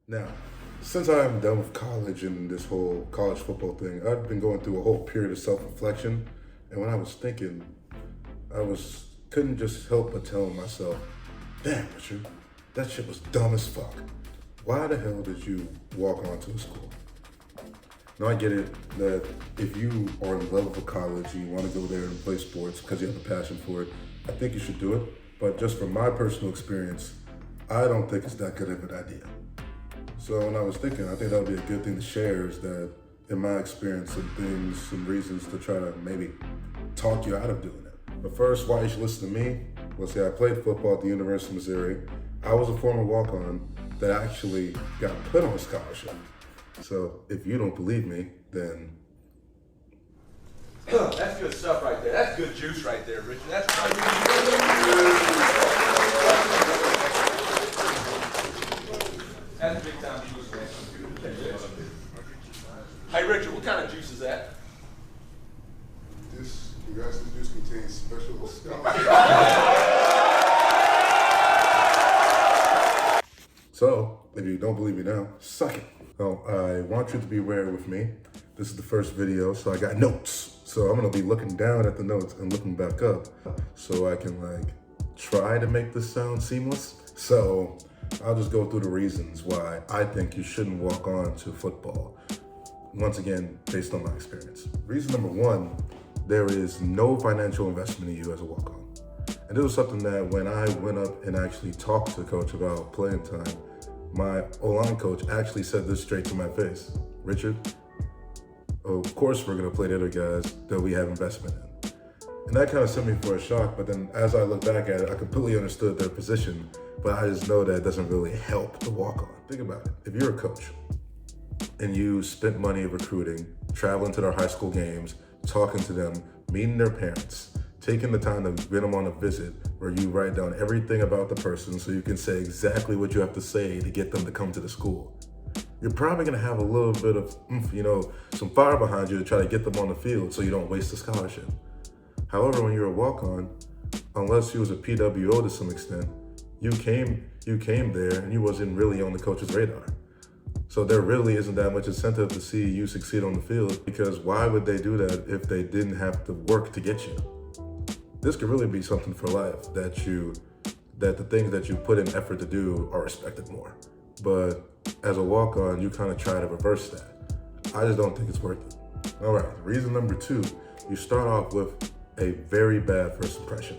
Now, since I'm done with college and this whole college football thing, I've been going through a whole period of self-reflection. And when I was thinking, couldn't just help but tell myself, damn, Richard, that shit was dumb as fuck. Why the hell did you walk onto a school? Now I get it that if you are in love with college and you want to go there and play sports because you have a passion for it, I think you should do it. But just from my personal experience, I don't think it's that good of an idea. So when I was thinking, I think that would be a good thing to share is that in my experience, some things, some reasons to try to maybe talk you out of doing it. But first, why you should listen to me? Well, see, I played football at the University of Missouri. I was a former walk-on that actually got put on a scholarship. So if you don't believe me, then That's good stuff right there. That's good juice right there, Richard. That's big time juice, man. Hey, Richard, what kind of juice is that? you guys, this juice contains special stuff. So, if you don't believe me now, suck it. So, I want you to be aware with me. This is the first video, so I got notes. So I'm gonna be looking down at the notes and looking back up so I can try to make this sound seamless. So I'll just go through the reasons why I think you shouldn't walk on to football. Once again, based on my experience. Reason number one, there is no financial investment in you as a walk-on. And this was something that when I went up and actually talked to the coach about playing time, my O-line coach actually said this straight to my face. Richard, of course we're gonna play the other guys that we have investment in. And that kind of sent me for a shock, but then as I look back at it, I completely understood their position, but I just know that it doesn't really help the walk-on. Think about it, if you're a coach and you spent money recruiting, traveling to their high school games, talking to them, meeting their parents, taking the time to get them on a visit where you write down everything about the person so you can say exactly what you have to say to get them to come to the school. You're probably gonna have a little bit of, some fire behind you to try to get them on the field so you don't waste the scholarship. However, when you're a walk-on, unless you was a PWO to some extent, you came there and you wasn't really on the coach's radar. So there really isn't that much incentive to see you succeed on the field, because why would they do that if they didn't have to work to get you? This could really be something for life, that the things that you put in effort to do are respected more. But as a walk-on, you kind of try to reverse that. I just don't think it's worth it. All right, reason number two, you start off with a very bad first impression.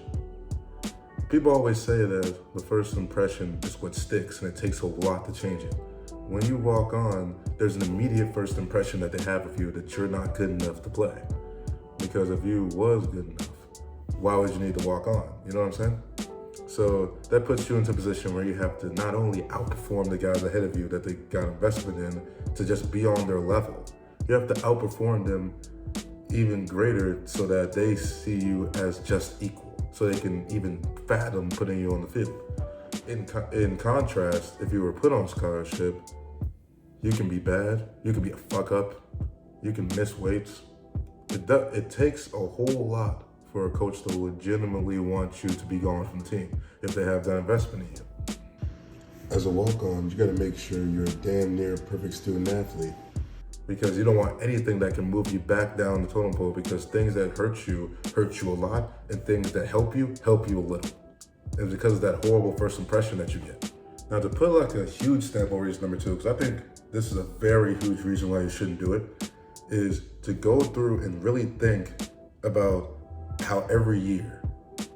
People always say that the first impression is what sticks and it takes a lot to change it. When you walk on, there's an immediate first impression that they have of you that you're not good enough to play. Because if you was good enough, why would you need to walk on? You know what I'm saying? So that puts you into a position where you have to not only outperform the guys ahead of you that they got investment in to just be on their level, you have to outperform them even greater so that they see you as just equal, so they can even fathom putting you on the field. In contrast, if you were put on scholarship, you can be bad, you can be a fuck up, you can miss weights. It takes a whole lot for a coach to legitimately want you to be gone from the team if they have that investment in you. As a walk-on, you gotta make sure you're a damn near perfect student athlete, because you don't want anything that can move you back down the totem pole, because things that hurt you a lot, and things that help you a little. And because of that horrible first impression that you get. Now, to put a huge stamp on reason number two, because I think this is a very huge reason why you shouldn't do it, is to go through and really think about how every year,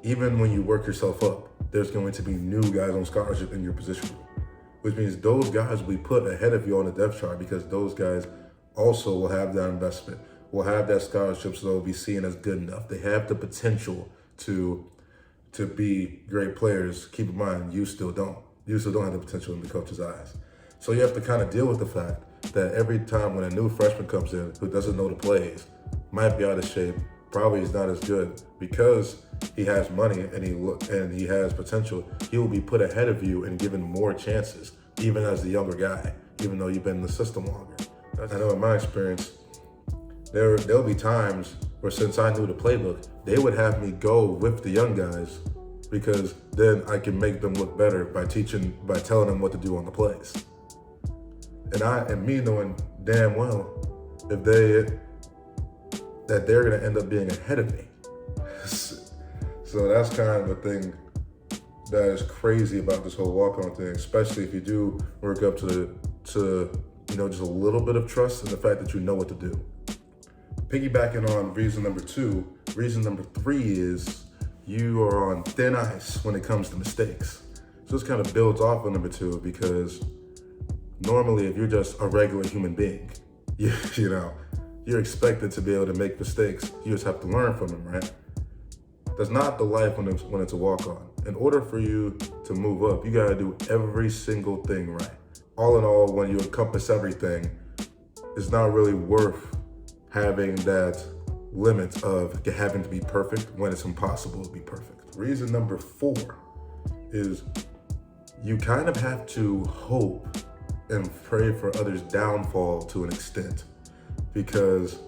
even when you work yourself up, there's going to be new guys on scholarship in your position group, which means those guys will be put ahead of you on the depth chart, because those guys also will have that investment, will have that scholarship, so they'll be seen as good enough. They have the potential to be great players. Keep in mind, you still don't. You still don't have the potential in the coach's eyes. So you have to kind of deal with the fact that every time when a new freshman comes in who doesn't know the plays, might be out of shape, probably is not as good, because he has money and he has potential, he will be put ahead of you and given more chances, even as the younger guy, even though you've been in the system longer. I know in my experience, there'll be times where, since I knew the playbook, they would have me go with the young guys, because then I can make them look better by telling them what to do on the plays. And me knowing damn well that they're gonna end up being ahead of me. So that's kind of a thing that is crazy about this whole walk-on thing, especially if you do work up to just a little bit of trust in the fact that you know what to do. Piggybacking on reason number 2, reason number 3 is you are on thin ice when it comes to mistakes. So this kind of builds off of number 2, because normally if you're just a regular human being, you're expected to be able to make mistakes. You just have to learn from them, right? That's not the life when it's a walk-on. In order for you to move up, you gotta do every single thing right. All in all, when you encompass everything, it's not really worth having that limit of having to be perfect when it's impossible to be perfect. Reason number 4 is you kind of have to hope and pray for others' downfall to an extent, because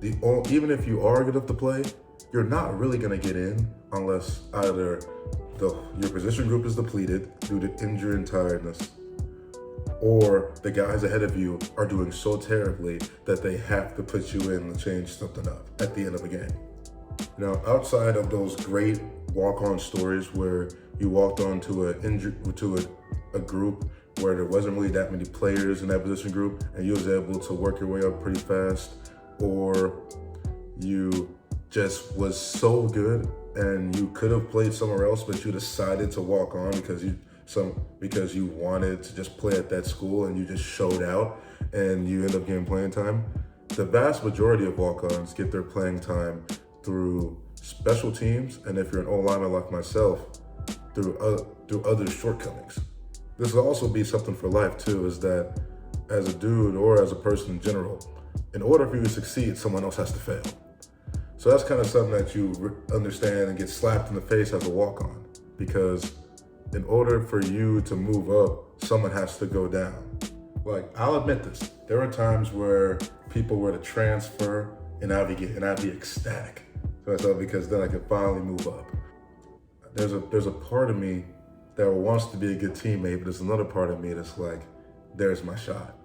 even if you are good enough to play, you're not really gonna get in unless either your position group is depleted due to injury and tiredness, or the guys ahead of you are doing so terribly that they have to put you in to change something up at the end of the game. Outside of those great walk-on stories where you walked on to a group where there wasn't really that many players in that position group and you was able to work your way up pretty fast, or you just was so good and you could have played somewhere else, but you decided to walk on because you wanted to just play at that school and you just showed out and you end up getting playing time. The vast majority of walk-ons get their playing time through special teams, and if you're an O-lineman like myself, through other shortcomings. This will also be something for life too, is that as a dude or as a person in general, in order for you to succeed, someone else has to fail. So that's kind of something that you understand and get slapped in the face as a walk-on, because in order for you to move up, someone has to go down. Like, I'll admit this, there are times where people were to transfer and I'd be ecstatic to myself, because then I could finally move up. There's a part of me that wants to be a good teammate, but there's another part of me that's like, there's my shot.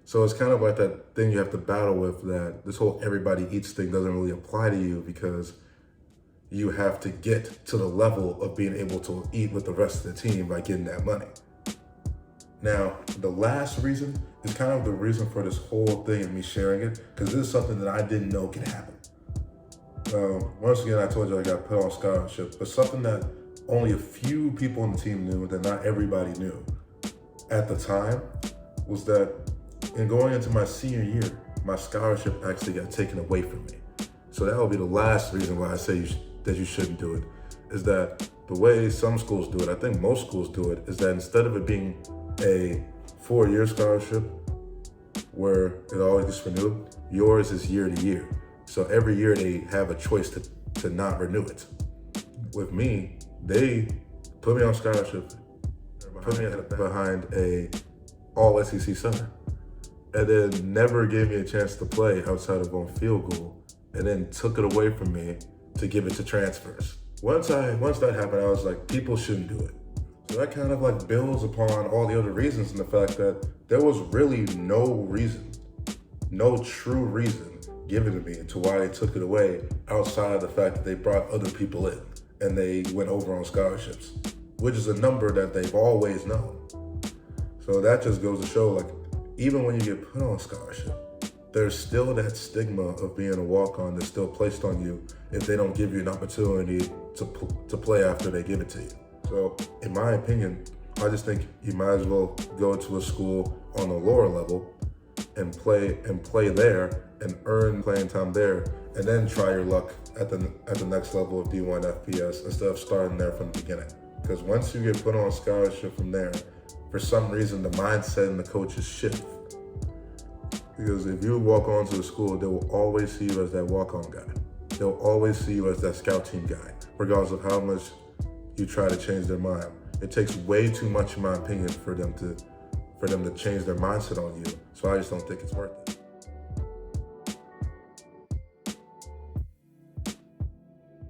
So it's kind of like that thing you have to battle with, that this whole everybody eats thing doesn't really apply to you, because you have to get to the level of being able to eat with the rest of the team by getting that money. Now, the last reason is kind of the reason for this whole thing and me sharing it, because this is something that I didn't know could happen. Once again, I told you I got put on scholarship, but something that only a few people on the team knew, that not everybody knew at the time, was that in going into my senior year, my scholarship actually got taken away from me. So that will be the last reason why I say that you shouldn't do it, is that the way some schools do it, I think most schools do it, is that instead of it being a 4-year scholarship where it always gets renewed, yours is year to year. So every year they have a choice to not renew it. With me, they put me on scholarship, put me behind a all SEC center, and then never gave me a chance to play outside of on field goal, and then took it away from me to give it to transfers. Once that happened, I was like, people shouldn't do it. So that kind of like builds upon all the other reasons, and the fact that there was really no true reason given to me to why they took it away, outside of the fact that they brought other people in and they went over on scholarships, which is a number that they've always known. So that just goes to show, like, even when you get put on scholarship, there's still that stigma of being a walk-on that's still placed on you if they don't give you an opportunity to play after they give it to you. So in my opinion, I just think you might as well go to a school on a lower level and play there and earn playing time there, and then try your luck at the next level of D1 FBS instead of starting there from the beginning. Because once you get put on scholarship from there, for some reason the mindset and the coaches shift. Because if you walk onto the school, they will always see you as that walk-on guy. They'll always see you as that scout team guy, regardless of how much you try to change their mind. It takes way too much, in my opinion, for them to change their mindset on you. So I just don't think it's worth it.